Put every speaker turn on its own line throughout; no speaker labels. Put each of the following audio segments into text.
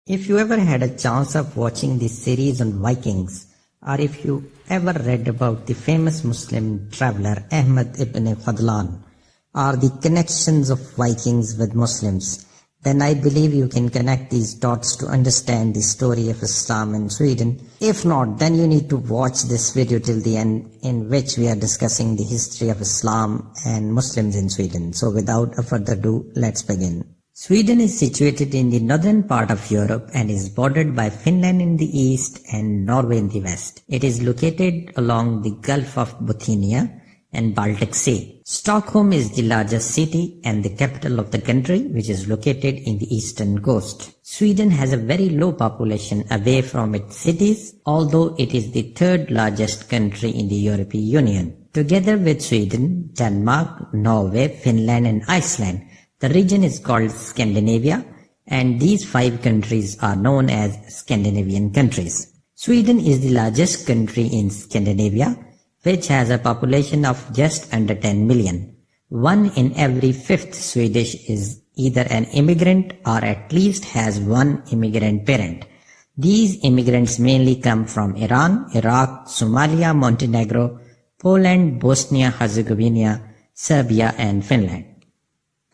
If you ever had a chance of watching the series on Vikings, or if you ever read about the famous Muslim traveler Ahmad ibn Fadlan, or the connections of Vikings with Muslims, then I believe you can connect these dots to understand the story of Islam in Sweden. If not, then you need to watch this video till the end, in which we are discussing the history of Islam and Muslims in Sweden. So without further ado, let's begin. Sweden is situated in the northern part of Europe and is bordered by Finland in the east and Norway in the west. It is located along the Gulf of Bothnia and Baltic Sea. Stockholm is the largest city and the capital of the country, which is located in the eastern coast. Sweden has a very low population away from its cities, although it is the third largest country in the European Union. Together with Sweden, Denmark, Norway, Finland and Iceland, the region is called Scandinavia, and these 5 countries are known as Scandinavian countries. Sweden is the largest country in Scandinavia, which has a population of just under 10 million. 1 in every 5th Swedish is either an immigrant or at least has 1 immigrant parent. These immigrants mainly come from Iran, Iraq, Somalia, Montenegro, Poland, Bosnia-Herzegovina, Serbia and Finland.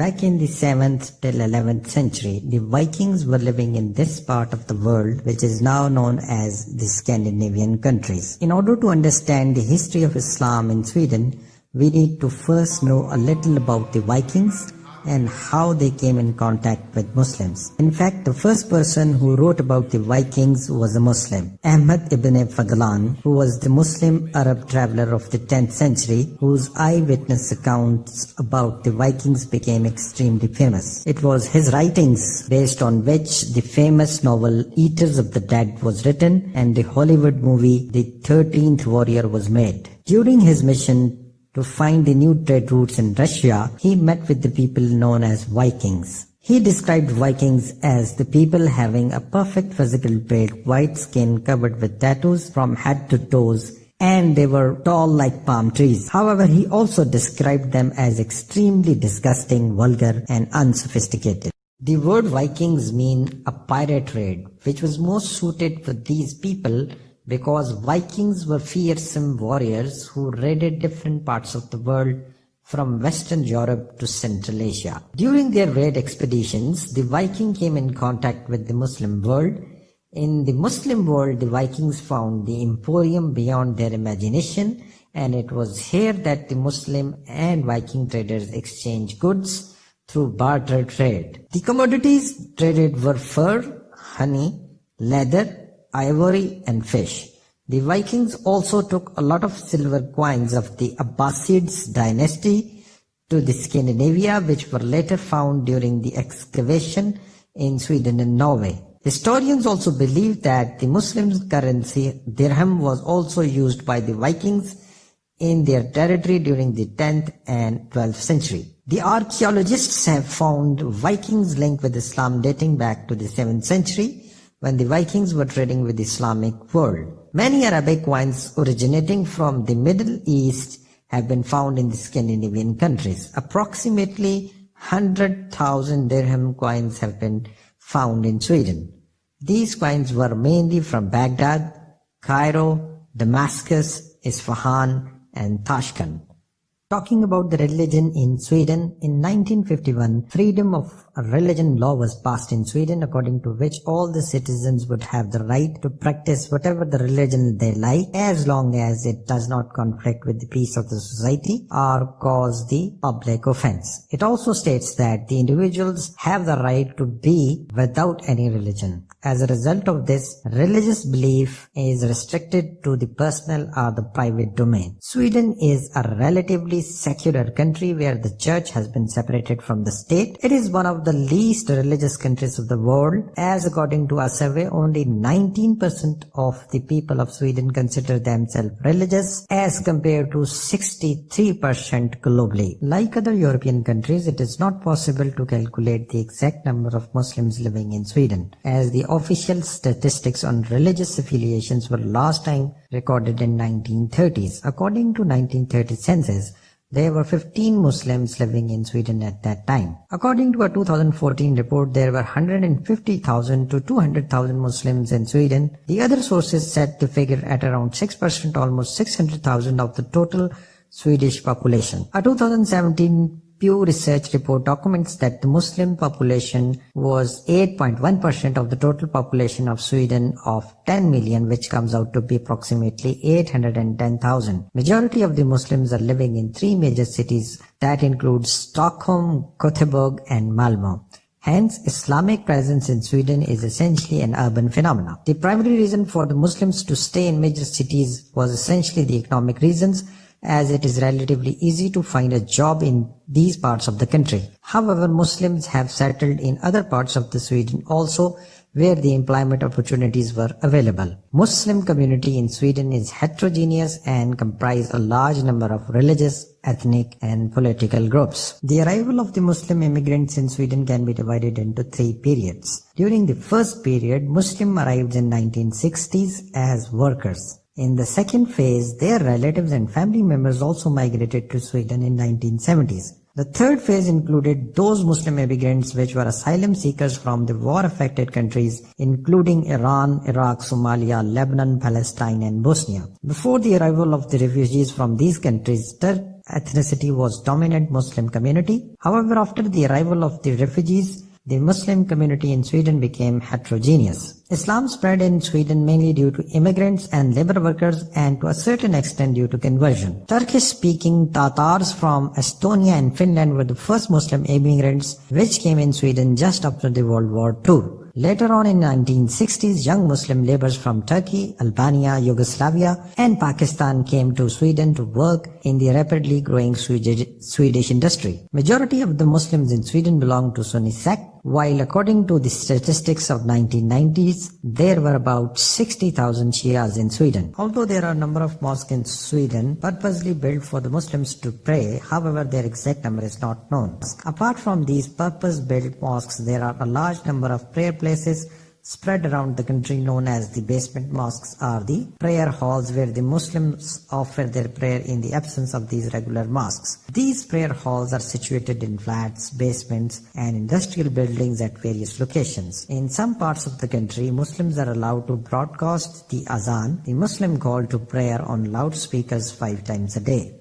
Back in the 7th till 11th century, the Vikings were living in this part of the world, which is now known as the Scandinavian countries. In order to understand the history of Islam in Sweden, we need to first know a little about the Vikings and how they came in contact with Muslims. In fact, the first person who wrote about the Vikings was a Muslim, Ahmad ibn Fadlan, who was the Muslim Arab traveler of the 10th century, whose eyewitness accounts about the Vikings became extremely famous. It was his writings based on which the famous novel Eaters of the Dead was written and the Hollywood movie The 13th Warrior was made. During his mission to find the new trade routes in Russia, he met with the people known as Vikings. He described Vikings as the people having a perfect physical build, white skin covered with tattoos from head to toes, and they were tall like palm trees. However, he also described them as extremely disgusting, vulgar, and unsophisticated. The word Vikings mean a pirate raid, which was most suited for these people because Vikings were fearsome warriors who raided different parts of the world from Western Europe to Central Asia. During their raid expeditions, the Viking came in contact with the Muslim world. In the Muslim world, the Vikings found the emporium beyond their imagination, and it was here that the Muslim and Viking traders exchanged goods through barter trade. The commodities traded were fur, honey, leather, ivory and fish. The Vikings also took a lot of silver coins of the Abbasids dynasty to the Scandinavia, which were later found during the excavation in Sweden and Norway. Historians also believe that the Muslims' currency dirham was also used by the Vikings in their territory during the 10th and 12th century. The archaeologists have found Vikings linked with Islam dating back to the 7th century, when the Vikings were trading with the Islamic world. Many Arabic coins originating from the Middle East have been found in the Scandinavian countries. Approximately 100,000 dirham coins have been found in Sweden. These coins were mainly from Baghdad, Cairo, Damascus, Isfahan, and Tashkent. Talking about the religion in Sweden, in 1951, freedom of religion law was passed in Sweden, according to which all the citizens would have the right to practice whatever the religion they like, as long as it does not conflict with the peace of the society or cause the public offense. It also states that the individuals have the right to be without any religion. As a result of this, religious belief is restricted to the personal or the private domain. Sweden is a relatively secular country where the church has been separated from the state. It is one of the least religious countries of the world, as according to a survey, only 19% of the people of Sweden consider themselves religious, as compared to 63% globally. Like other European countries, it is not possible to calculate the exact number of Muslims living in Sweden, as the official statistics on religious affiliations were last time recorded in 1930s. According to 1930 census, There were 15 Muslims living in Sweden at that time. According to a 2014 report, there were 150,000 to 200,000 Muslims in Sweden. The other sources set the figure at around 6%, almost 600,000 of the total Swedish population. A 2017 Pew Research report documents that the Muslim population was 8.1% of the total population of Sweden of 10 million, which comes out to be approximately 810,000. Majority of the Muslims are living in three major cities that include Stockholm, Gothenburg and Malmö. Hence, Islamic presence in Sweden is essentially an urban phenomenon. The primary reason for the Muslims to stay in major cities was essentially the economic reasons, as it is relatively easy to find a job in these parts of the country. However, Muslims have settled in other parts of the Sweden also, where the employment opportunities were available. Muslim community in Sweden is heterogeneous and comprise a large number of religious, ethnic and political groups. The arrival of the Muslim immigrants in Sweden can be divided into three periods. During the first period, Muslim arrived in 1960s as workers. In the second phase, their relatives and family members also migrated to Sweden in 1970s. The third phase included those Muslim immigrants which were asylum seekers from the war-affected countries, including Iran, Iraq, Somalia, Lebanon, Palestine, and Bosnia. Before the arrival of the refugees from these countries, Turk ethnicity was dominant Muslim community. However, after the arrival of the refugees, the Muslim community in Sweden became heterogeneous. Islam spread in Sweden mainly due to immigrants and labor workers, and to a certain extent due to conversion. Turkish-speaking Tatars from Estonia and Finland were the first Muslim immigrants which came in Sweden just after the World War II. Later on in 1960s, young Muslim laborers from Turkey, Albania, Yugoslavia and Pakistan came to Sweden to work in the rapidly growing Swedish industry. Majority of the Muslims in Sweden belong to Sunni sect, while according to the statistics of 1990s, there were about 60,000 Shias in Sweden. Although there are a number of mosques in Sweden purposely built for the Muslims to pray, however their exact number is not known. Apart from these purpose-built mosques, there are a large number of prayer places spread around the country known as the basement mosques, are the prayer halls where the Muslims offer their prayer in the absence of these regular mosques. These prayer halls are situated in flats, basements and industrial buildings at various locations. In some parts of the country, Muslims are allowed to broadcast the azan, the Muslim call to prayer, on loudspeakers 5 times a day.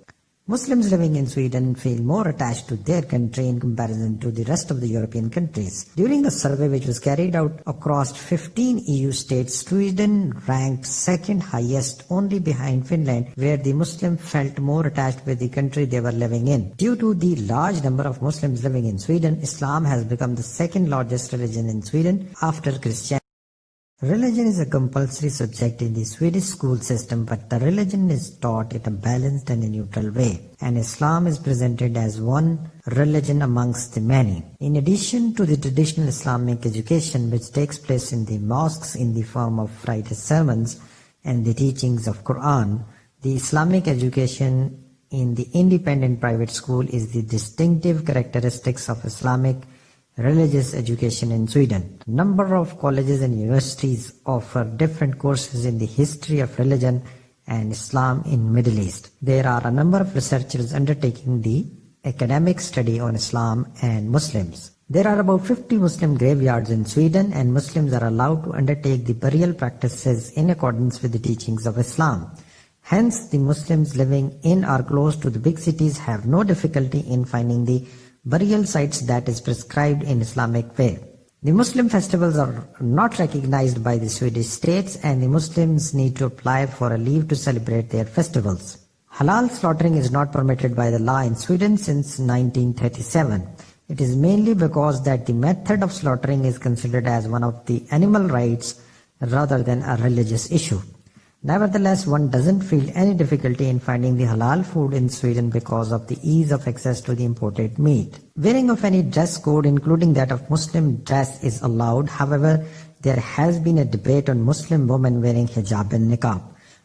Muslims living in Sweden feel more attached to their country in comparison to the rest of the European countries. During a survey which was carried out across 15 EU states, Sweden ranked second highest, only behind Finland, where the Muslims felt more attached with the country they were living in. Due to the large number of Muslims living in Sweden, Islam has become the second largest religion in Sweden after Christianity. Religion is a compulsory subject in the Swedish school system, but the religion is taught in a balanced and a neutral way, and Islam is presented as one religion amongst the many. In addition to the traditional Islamic education which takes place in the mosques in the form of Friday sermons and the teachings of Quran, the Islamic education in the independent private school is the distinctive characteristics of Islamic religious education in Sweden. A number of colleges and universities offer different courses in the history of religion and Islam in Middle East. There are a number of researchers undertaking the academic study on Islam and Muslims. There are about 50 Muslim graveyards in Sweden, and Muslims are allowed to undertake the burial practices in accordance with the teachings of Islam. Hence, the Muslims living in or close to the big cities have no difficulty in finding the burial sites that is prescribed in Islamic way. The Muslim festivals are not recognized by the Swedish states, and the Muslims need to apply for a leave to celebrate their festivals. Halal slaughtering is not permitted by the law in Sweden since 1937. It is mainly because that the method of slaughtering is considered as one of the animal rights rather than a religious issue. Nevertheless, one doesn't feel any difficulty in finding the halal food in Sweden because of the ease of access to the imported meat. Wearing of any dress code, including that of Muslim dress, is allowed. However, there has been a debate on Muslim women wearing hijab and niqab.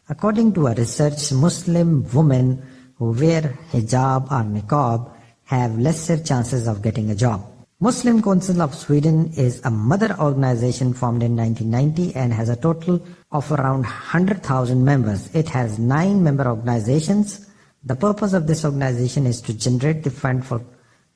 According to a research, Muslim women who wear hijab or niqab have lesser chances of getting a job. Muslim Council of Sweden is a mother organization formed in 1990 and has a total of around 100,000 members. It has 9 member organizations. The purpose of this organization is to generate the fund for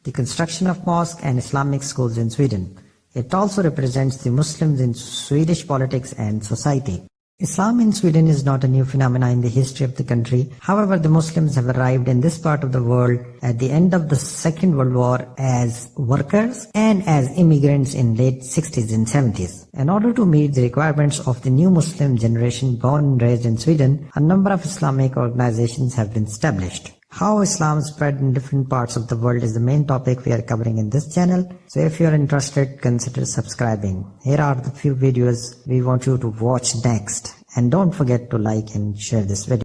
the construction of mosques and Islamic schools in Sweden. It also represents the Muslims in Swedish politics and society. Islam in Sweden is not a new phenomenon in the history of the country. However, the Muslims have arrived in this part of the world at the end of the Second World War as workers and as immigrants in late 60s and 70s. In order to meet the requirements of the new Muslim generation born and raised in Sweden, a number of Islamic organizations have been established. How Islam spread in different parts of the world is the main topic we are covering in this channel. So if you are interested, consider subscribing. Here are the few videos we want you to watch next. And don't forget to like and share this video.